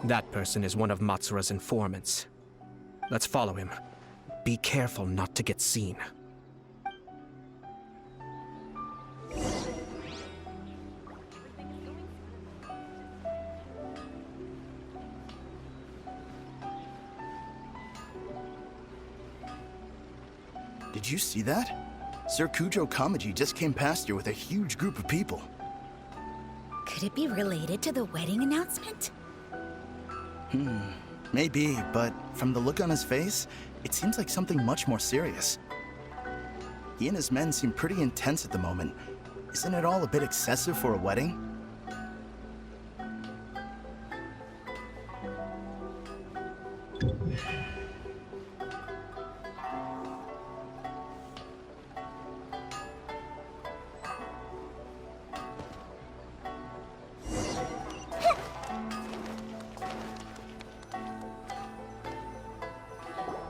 That person is one of Matsura's informants. Let's follow him. Be careful not to get seen. Did you see that? Sir Kujo Kamaji just came past here with a huge group of people. Could it be related to the wedding announcement? Maybe, but from the look on his face, it seems like something much more serious. He and his men seem pretty intense at the moment. Isn't it all a bit excessive for a wedding?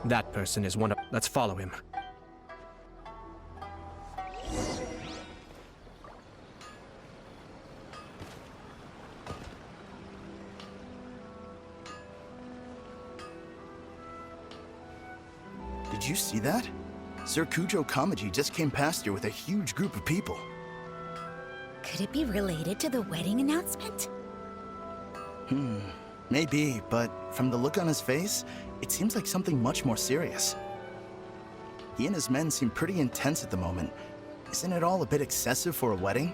That person is one of... Let's follow him. Did you see that? Sir Kujo Kamaji just came past here with a huge group of people. Could it be related to the wedding announcement? Maybe, but from the look on his face, it seems like something much more serious. He and his men seem pretty intense at the moment. Isn't it all a bit excessive for a wedding?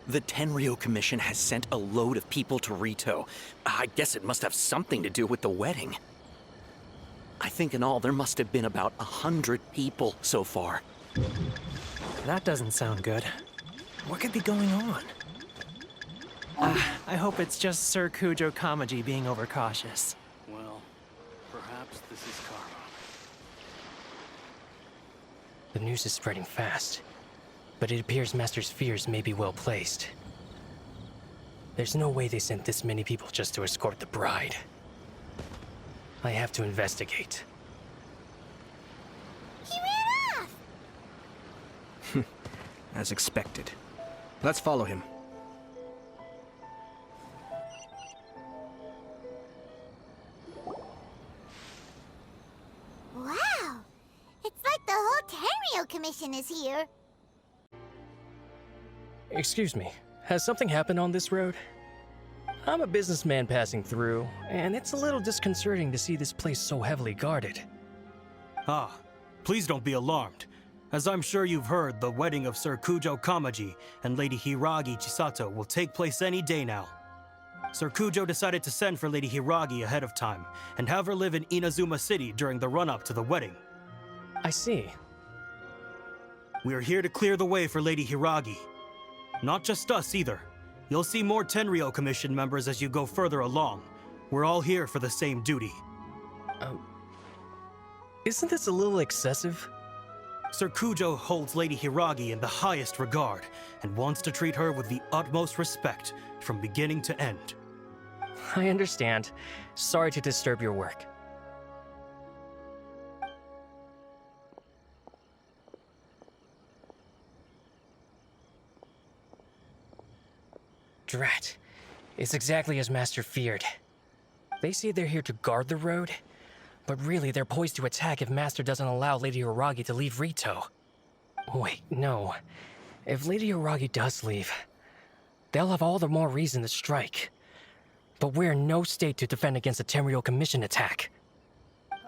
The Tenryo Commission has sent a load of people to Rito. I guess it must have something to do with the wedding. I think in all there must have been about 100 people so far. That doesn't sound good. What could be going on? I hope it's just Sir Kujo Kamaji being overcautious. Well, perhaps this is karma. The news is spreading fast, but it appears Master's fears may be well placed. There's no way they sent this many people just to escort the bride. I have to investigate. He ran off! As expected. Let's follow him. Wow! It's like the whole Tenryo Commission is here. Excuse me, has something happened on this road? I'm a businessman passing through, and it's a little disconcerting to see this place so heavily guarded. Ah, please don't be alarmed. As I'm sure you've heard, the wedding of Sir Kujo Kamaji and Lady Hiragi Chisato will take place any day now. Sir Kujo decided to send for Lady Hiragi ahead of time and have her live in Inazuma City during the run-up to the wedding. I see. We are here to clear the way for Lady Hiragi. Not just us either. You'll see more Tenryo Commission members as you go further along. We're all here for the same duty. Isn't this a little excessive? Sir Kujo holds Lady Hiragi in the highest regard and wants to treat her with the utmost respect from beginning to end. I understand. Sorry to disturb your work. Drat. It's exactly as Master feared. They say they're here to guard the road, but really they're poised to attack if Master doesn't allow Lady Hiragi to leave Rito. Wait, no. If Lady Hiragi does leave, they'll have all the more reason to strike. But we're in no state to defend against a Tenryo Commission attack.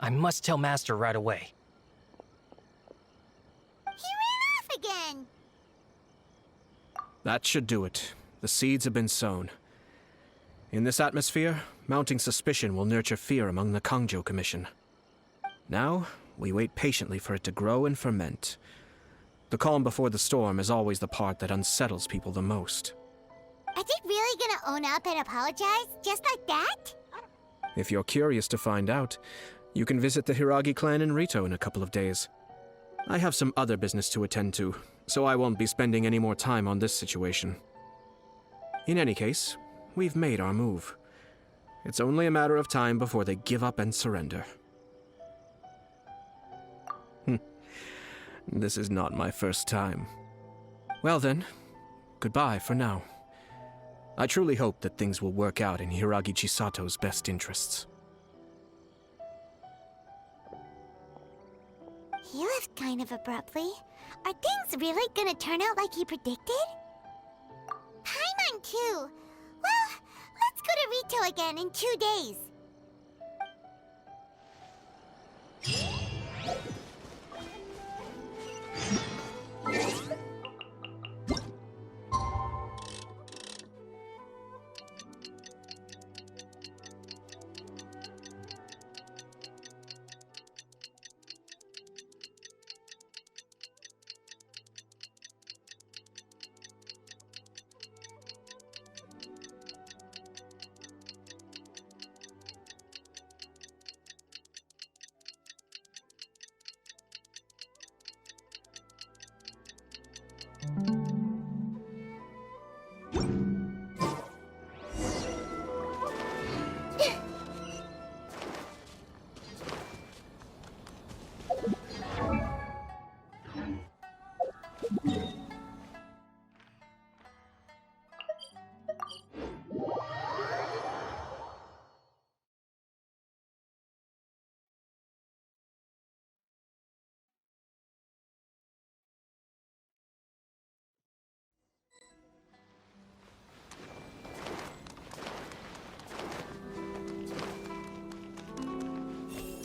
I must tell Master right away. He ran off again. That should do it. The seeds have been sown. In this atmosphere, mounting suspicion will nurture fear among the Kangjo Commission. Now, we wait patiently for it to grow and ferment. The calm before the storm is always the part that unsettles people the most. Are they really gonna own up and apologize? Just like that? If you're curious to find out, you can visit the Hiragi clan in Rito in a couple of days. I have some other business to attend to, so I won't be spending any more time on this situation. In any case, we've made our move. It's only a matter of time before they give up and surrender. This is not my first time. Well then, goodbye for now. I truly hope that things will work out in Hiragi Chisato's best interests. He left kind of abruptly. Are things really gonna turn out like he predicted? Paimon too. Well, let's go to Rito again in 2 days.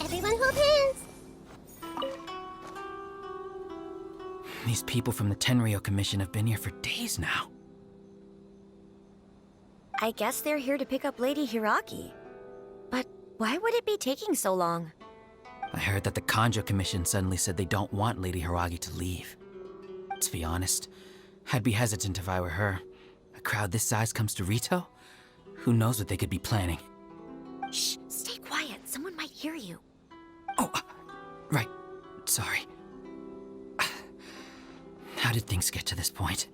Everyone hold hands. These people from the Tenryo Commission have been here for days now. I guess they're here to pick up Lady Hiragi. But why would it be taking so long? I heard that the Kanjo Commission suddenly said they don't want Lady Hiragi to leave. To be honest, I'd be hesitant if I were her. A crowd this size comes to Rito? Who knows what they could be planning? Shh, stay quiet. Someone might hear you. Oh, right. Sorry. How did things get to this point?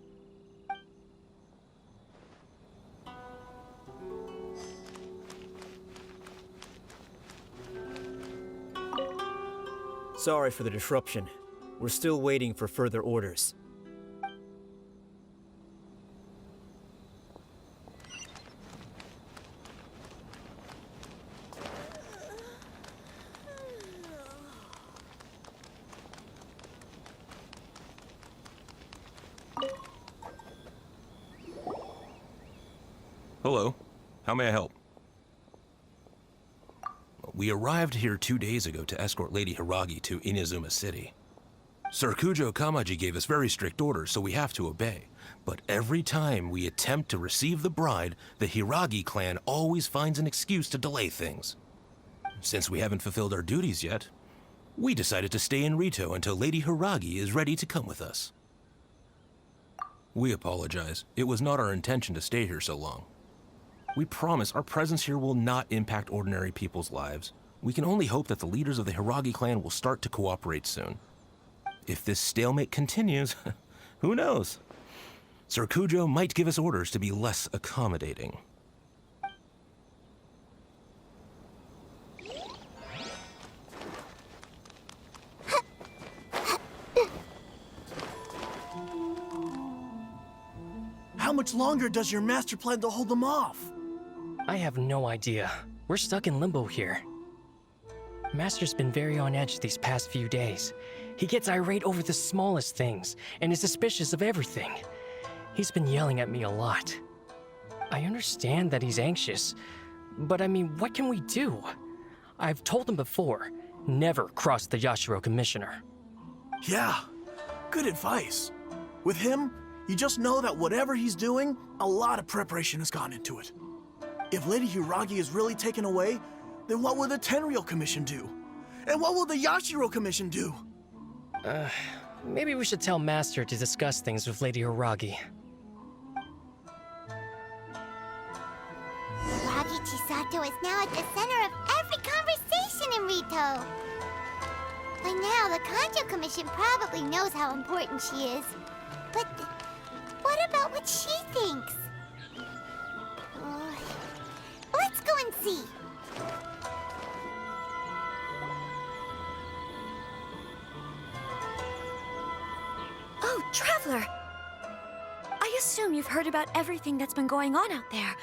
Sorry for the disruption. We're still waiting for further orders. Hello. How may I help? We arrived here 2 days ago to escort Lady Hiragi to Inazuma City. Sir Kujo Kamaji gave us very strict orders, so we have to obey. But every time we attempt to receive the bride, the Hiragi clan always finds an excuse to delay things. Since we haven't fulfilled our duties yet, we decided to stay in Rito until Lady Hiragi is ready to come with us. We apologize. It was not our intention to stay here so long. We promise our presence here will not impact ordinary people's lives. We can only hope that the leaders of the Hiragi clan will start to cooperate soon. If this stalemate continues, who knows? Sir Kujo might give us orders to be less accommodating. How much longer does your master plan to hold them off? I have no idea. We're stuck in limbo here. Master's been very on edge these past few days. He gets irate over the smallest things, and is suspicious of everything. He's been yelling at me a lot. I understand that he's anxious, but I mean, what can we do? I've told him before, never cross the Yashiro Commissioner. Yeah, good advice. With him, you just know that whatever he's doing, a lot of preparation has gone into it. If Lady Hiragi is really taken away, then what will the Tenryou Commission do? And what will the Yashiro Commission do? Maybe we should tell Master to discuss things with Lady Hiragi. Hiragi Chisato is now at the center of every conversation in Rito. By now, the Kanjo Commission probably knows how important she is. But what about what she thinks? Let's go and see. Oh, Traveler! I assume you've heard about everything that's been going on out there.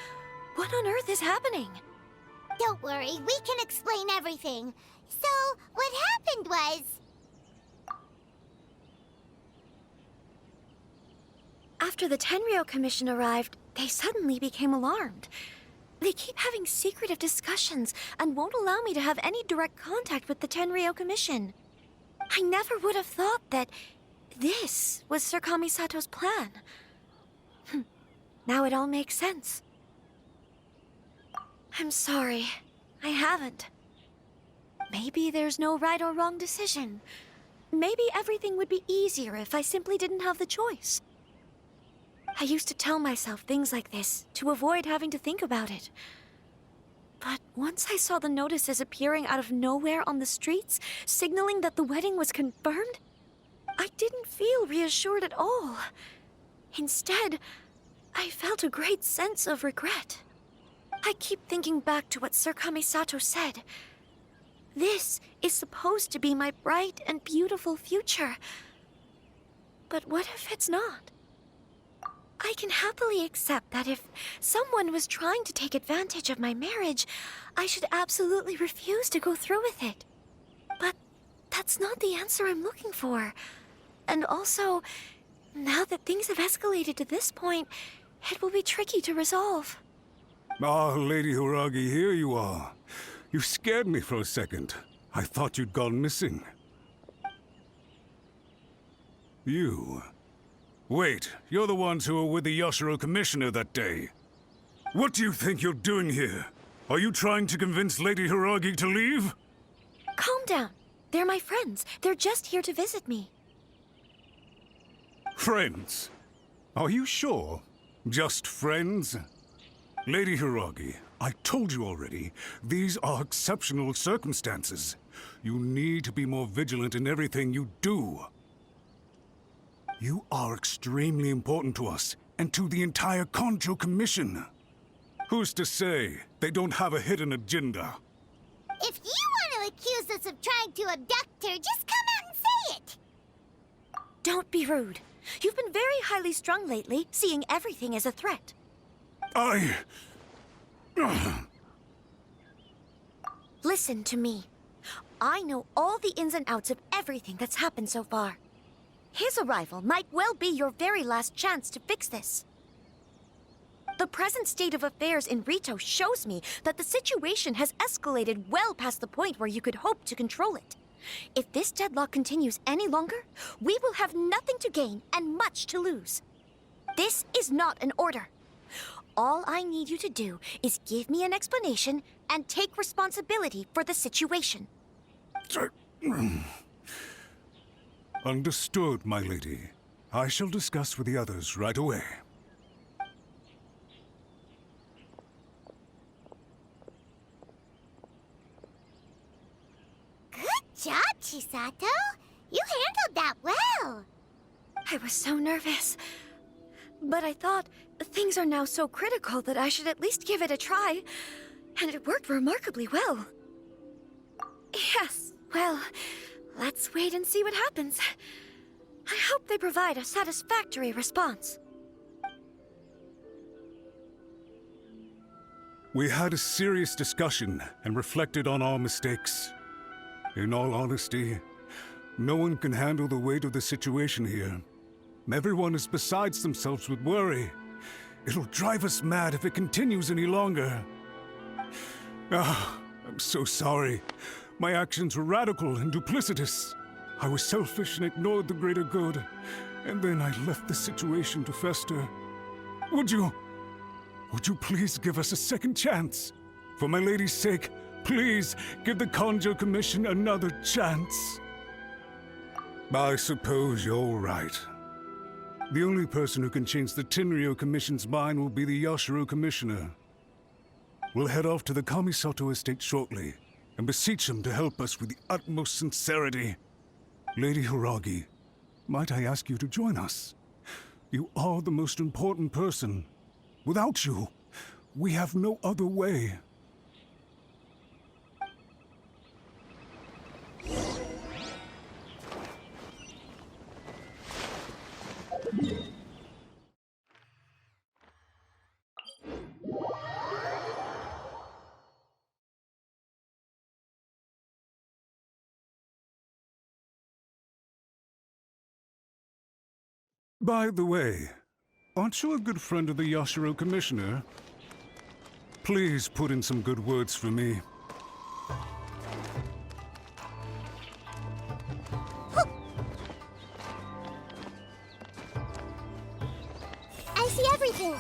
What on earth is happening? Don't worry, we can explain everything. So, what happened was... After the Tenryou Commission arrived, they suddenly became alarmed. They keep having secretive discussions and won't allow me to have any direct contact with the Tenryou Commission. I never would have thought that this was Sir Kamisato's plan. Now it all makes sense. I'm sorry. I haven't. Maybe there's no right or wrong decision. Maybe everything would be easier if I simply didn't have the choice. I used to tell myself things like this to avoid having to think about it. But once I saw the notices appearing out of nowhere on the streets, signaling that the wedding was confirmed, I didn't feel reassured at all. Instead, I felt a great sense of regret. I keep thinking back to what Sir Kamisato said. This is supposed to be my bright and beautiful future. But what if it's not? I can happily accept that if someone was trying to take advantage of my marriage, I should absolutely refuse to go through with it. But that's not the answer I'm looking for. And also, now that things have escalated to this point, it will be tricky to resolve. Ah, Lady Hiragi, here you are. You scared me for a second. I thought you'd gone missing. You... Wait, you're the ones who were with the Yashiro Commissioner that day. What do you think you're doing here? Are you trying to convince Lady Hiragi to leave? Calm down. They're my friends. They're just here to visit me. Friends? Are you sure? Just friends? Lady Hiragi, I told you already, these are exceptional circumstances. You need to be more vigilant in everything you do. You are extremely important to us, and to the entire Kanjo Commission. Who's to say they don't have a hidden agenda? If you want to accuse us of trying to abduct her, just come out and say it! Don't be rude. You've been very highly strung lately, seeing everything as a threat. Listen to me. I know all the ins and outs of everything that's happened so far. His arrival might well be your very last chance to fix this. The present state of affairs in Rito shows me that the situation has escalated well past the point where you could hope to control it. If this deadlock continues any longer, we will have nothing to gain and much to lose. This is not an order. All I need you to do is give me an explanation and take responsibility for the situation. Understood, my lady. I shall discuss with the others right away. Good job, Chisato. You handled that well. I was so nervous. But I thought things are now so critical that I should at least give it a try. And it worked remarkably well. Yes, well, let's wait and see what happens. I hope they provide a satisfactory response. We had a serious discussion and reflected on our mistakes. In all honesty, no one can handle the weight of the situation here. Everyone is besides themselves with worry. It'll drive us mad if it continues any longer. I'm so sorry. My actions were radical and duplicitous. I was selfish and ignored the greater good. And then I left the situation to fester. Would you please give us a second chance? For my lady's sake, please give the Conjo Commission another chance. I suppose you're right. The only person who can change the Tenryo Commission's mind will be the Yashiro Commissioner. We'll head off to the Kamisato estate shortly and beseech him to help us with the utmost sincerity. Lady Hiragi, might I ask you to join us? You are the most important person. Without you, we have no other way. By the way, aren't you a good friend of the Yashiro Commissioner? Please put in some good words for me. I see everything.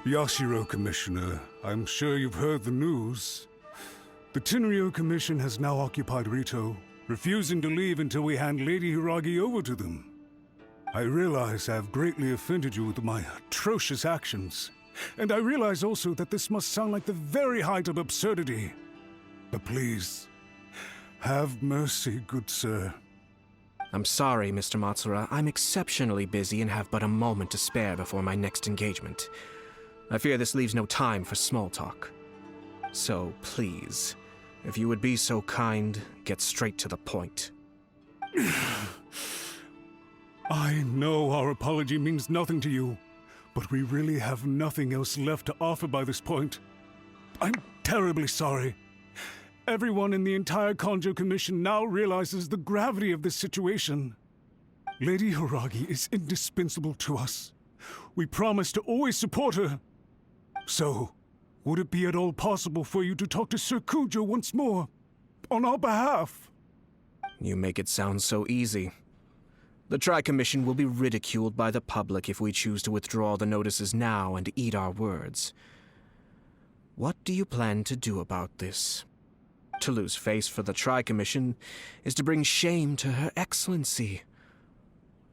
Yashiro Commissioner, I'm sure you've heard the news. The Tenryo Commission has now occupied Rito, refusing to leave until we hand Lady Hiragi over to them. I realize I have greatly offended you with my atrocious actions, and I realize also that this must sound like the very height of absurdity. But please, have mercy, good sir. I'm sorry, Mr. Matsura. I'm exceptionally busy and have but a moment to spare before my next engagement. I fear this leaves no time for small talk. So, please, if you would be so kind, get straight to the point. I know our apology means nothing to you, but we really have nothing else left to offer by this point. I'm terribly sorry. Everyone in the entire Conjo Commission now realizes the gravity of this situation. Lady Hiragi is indispensable to us. We promise to always support her. So, would it be at all possible for you to talk to Sir Kujo once more, on our behalf? You make it sound so easy. The Tri-Commission will be ridiculed by the public if we choose to withdraw the notices now and eat our words. What do you plan to do about this? To lose face for the Tri-Commission is to bring shame to Her Excellency.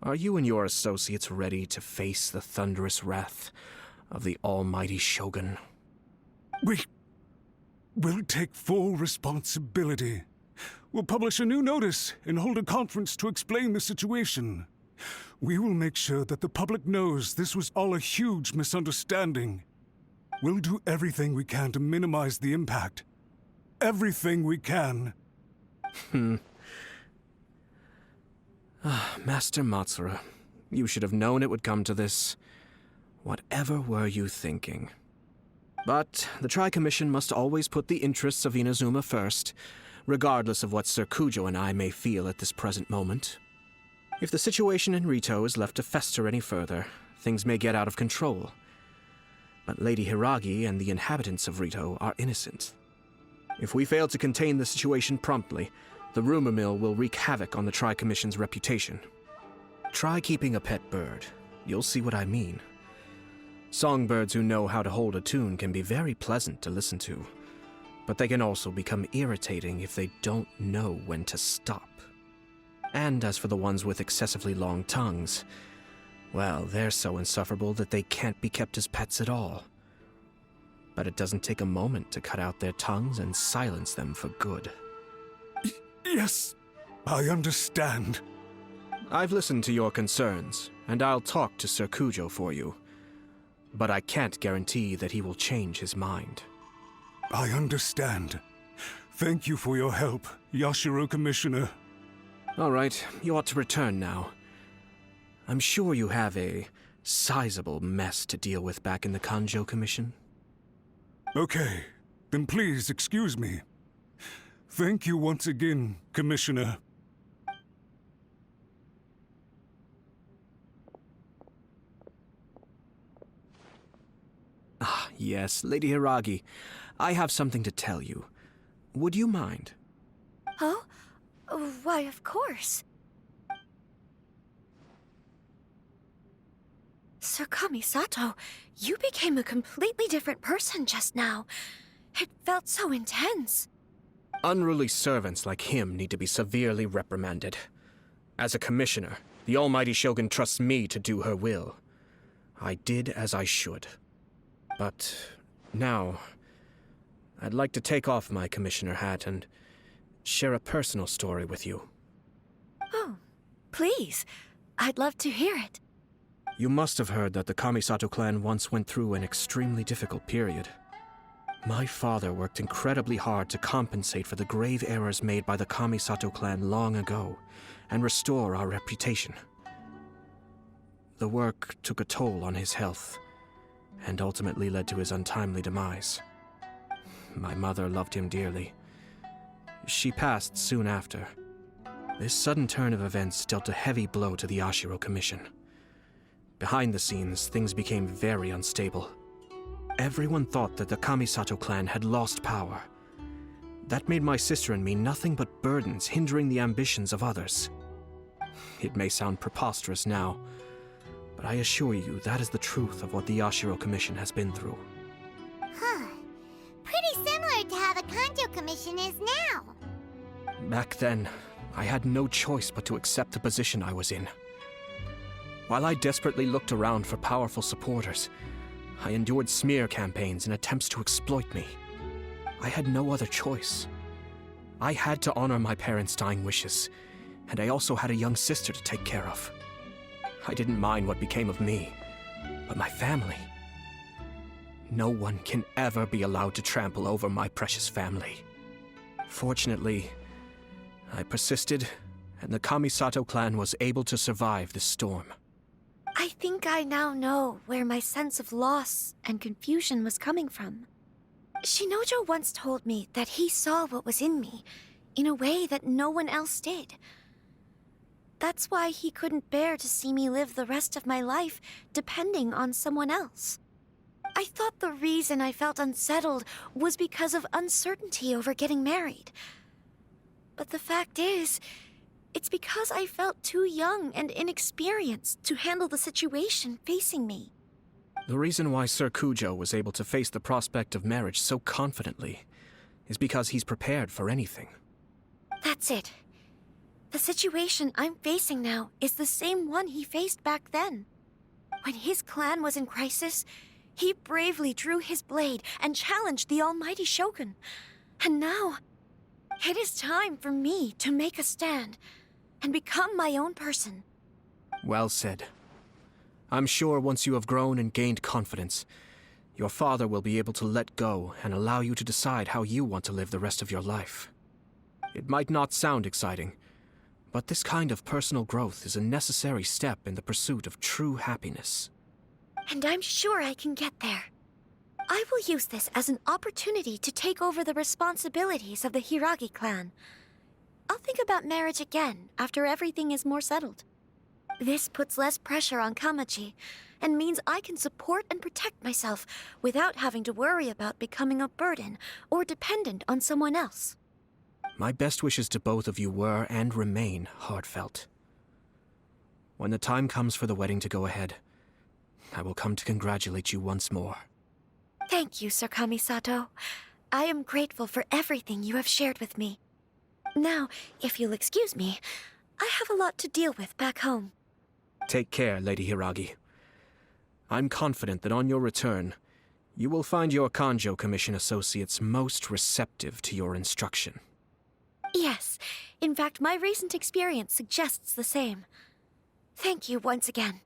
Are you and your associates ready to face the thunderous wrath of the almighty Shogun? We'll take full responsibility. We'll publish a new notice and hold a conference to explain the situation. We will make sure that the public knows this was all a huge misunderstanding. We'll do everything we can to minimize the impact. Everything we can. Master Matsura, you should have known it would come to this. Whatever were you thinking? But the Tri-Commission must always put the interests of Inazuma first, regardless of what Sir Kujo and I may feel at this present moment. If the situation in Rito is left to fester any further, things may get out of control. But Lady Hiragi and the inhabitants of Rito are innocent. If we fail to contain the situation promptly, the rumor mill will wreak havoc on the Tri-Commission's reputation. Try keeping a pet bird. You'll see what I mean. Songbirds who know how to hold a tune can be very pleasant to listen to, but they can also become irritating if they don't know when to stop. And as for the ones with excessively long tongues, well, they're so insufferable that they can't be kept as pets at all. But it doesn't take a moment to cut out their tongues and silence them for good. Yes, I understand. I've listened to your concerns, and I'll talk to Sir Kujo for you. But I can't guarantee that he will change his mind. I understand. Thank you for your help, Yashiro Commissioner. All right, you ought to return now. I'm sure you have a sizable mess to deal with back in the Kanjo Commission. Okay, then please excuse me. Thank you once again, Commissioner. Ah, yes, Lady Hiragi. I have something to tell you. Would you mind? Oh? Why, of course. Sir Kamisato, you became a completely different person just now. It felt so intense. Unruly servants like him need to be severely reprimanded. As a commissioner, the Almighty Shogun trusts me to do her will. I did as I should. But now, I'd like to take off my commissioner hat and share a personal story with you. Oh, please. I'd love to hear it. You must have heard that the Kamisato clan once went through an extremely difficult period. My father worked incredibly hard to compensate for the grave errors made by the Kamisato clan long ago and restore our reputation. The work took a toll on his health and ultimately led to his untimely demise. My mother loved him dearly. She passed soon after. This sudden turn of events dealt a heavy blow to the Ashiro Commission. Behind the scenes, things became very unstable. Everyone thought that the Kamisato clan had lost power. That made my sister and me nothing but burdens hindering the ambitions of others. It may sound preposterous now, but I assure you that is the truth of what the Ashiro Commission has been through. Huh. Pretty similar to how the Kanjo Commission is now. Back then, I had no choice but to accept the position I was in. While I desperately looked around for powerful supporters, I endured smear campaigns and attempts to exploit me. I had no other choice. I had to honor my parents' dying wishes, and I also had a young sister to take care of. I didn't mind what became of me, but my family. No one can ever be allowed to trample over my precious family. Fortunately, I persisted, and the Kamisato clan was able to survive this storm. I think I now know where my sense of loss and confusion was coming from. Shinojo once told me that he saw what was in me in a way that no one else did. That's why he couldn't bear to see me live the rest of my life depending on someone else. I thought the reason I felt unsettled was because of uncertainty over getting married. But the fact is, it's because I felt too young and inexperienced to handle the situation facing me. The reason why Sir Kujo was able to face the prospect of marriage so confidently is because he's prepared for anything. That's it. The situation I'm facing now is the same one he faced back then. When his clan was in crisis, he bravely drew his blade and challenged the Almighty Shogun. And now, it is time for me to make a stand and become my own person. Well said. I'm sure once you have grown and gained confidence, your father will be able to let go and allow you to decide how you want to live the rest of your life. It might not sound exciting, but this kind of personal growth is a necessary step in the pursuit of true happiness. And I'm sure I can get there. I will use this as an opportunity to take over the responsibilities of the Hiragi clan. I'll think about marriage again after everything is more settled. This puts less pressure on Kamaji, and means I can support and protect myself without having to worry about becoming a burden or dependent on someone else. My best wishes to both of you were and remain heartfelt. When the time comes for the wedding to go ahead, I will come to congratulate you once more. Thank you, Sir Kamisato. I am grateful for everything you have shared with me. Now, if you'll excuse me, I have a lot to deal with back home. Take care, Lady Hiragi. I'm confident that on your return, you will find your Kanjo Commission associates most receptive to your instruction. Yes. In fact, my recent experience suggests the same. Thank you once again.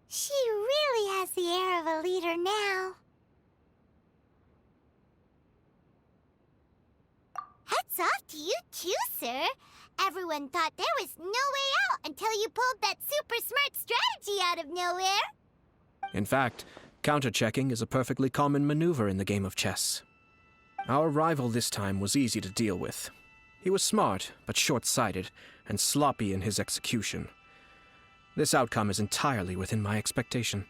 She really has the air of a leader now. Hats off to you too, sir. Everyone thought there was no way out until you pulled that super smart strategy out of nowhere. In fact, counter-checking is a perfectly common maneuver in the game of chess. Our rival this time was easy to deal with. He was smart, but short-sighted, and sloppy in his execution. This outcome is entirely within my expectation.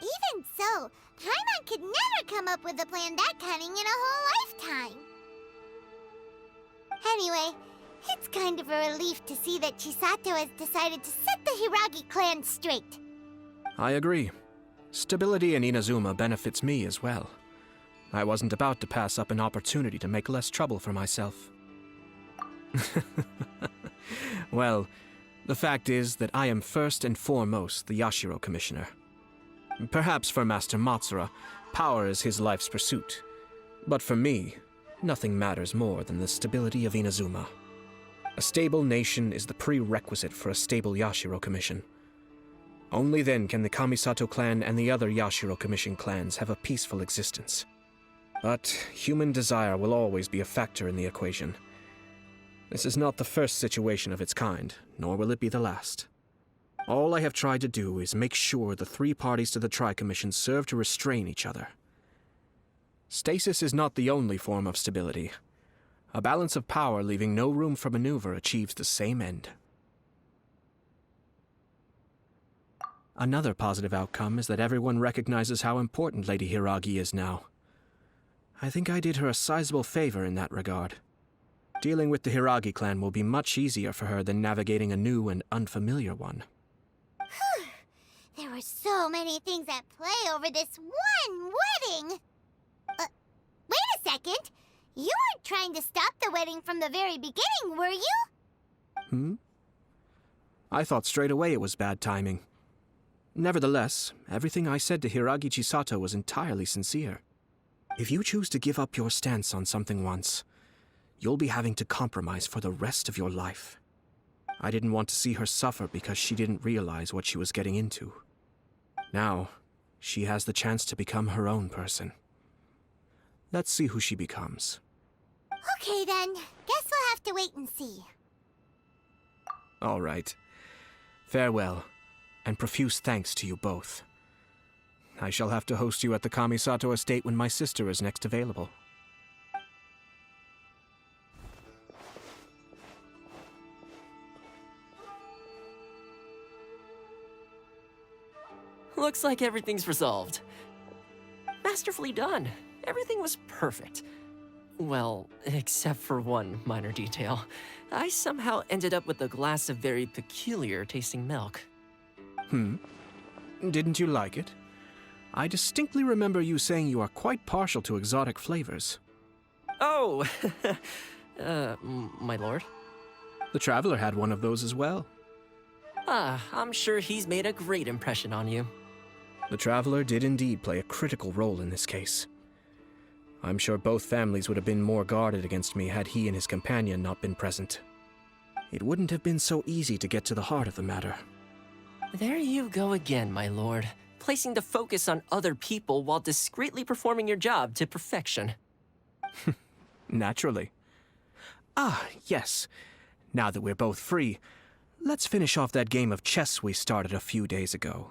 Even so, Paimon could never come up with a plan that cunning in a whole lifetime. Anyway, it's kind of a relief to see that Chisato has decided to set the Hiragi clan straight. I agree. Stability in Inazuma benefits me as well. I wasn't about to pass up an opportunity to make less trouble for myself. Well, the fact is that I am first and foremost the Yashiro Commissioner. Perhaps for Master Matsura, power is his life's pursuit. But for me, nothing matters more than the stability of Inazuma. A stable nation is the prerequisite for a stable Yashiro Commission. Only then can the Kamisato clan and the other Yashiro Commission clans have a peaceful existence. But human desire will always be a factor in the equation. This is not the first situation of its kind, nor will it be the last. All I have tried to do is make sure the three parties to the Tri-Commission serve to restrain each other. Stasis is not the only form of stability. A balance of power leaving no room for maneuver achieves the same end. Another positive outcome is that everyone recognizes how important Lady Hiragi is now. I think I did her a sizable favor in that regard. Dealing with the Hiragi clan will be much easier for her than navigating a new and unfamiliar one. There were so many things at play over this one wedding. Wait a second. You weren't trying to stop the wedding from the very beginning, were you? I thought straight away it was bad timing. Nevertheless, everything I said to Hiragi Chisato was entirely sincere. If you choose to give up your stance on something once, you'll be having to compromise for the rest of your life. I didn't want to see her suffer because she didn't realize what she was getting into. Now, she has the chance to become her own person. Let's see who she becomes. Okay then, guess we'll have to wait and see. All right. Farewell, and profuse thanks to you both. I shall have to host you at the Kamisato estate when my sister is next available. Looks like everything's resolved. Masterfully done. Everything was perfect. Well, except for one minor detail. I somehow ended up with a glass of very peculiar tasting milk. Didn't you like it? I distinctly remember you saying you are quite partial to exotic flavors. Oh, my lord? The Traveler had one of those as well. I'm sure he's made a great impression on you. The Traveler did indeed play a critical role in this case. I'm sure both families would have been more guarded against me had he and his companion not been present. It wouldn't have been so easy to get to the heart of the matter. There you go again, my lord. Placing the focus on other people while discreetly performing your job to perfection. Naturally. Yes. Now that we're both free, let's finish off that game of chess we started a few days ago.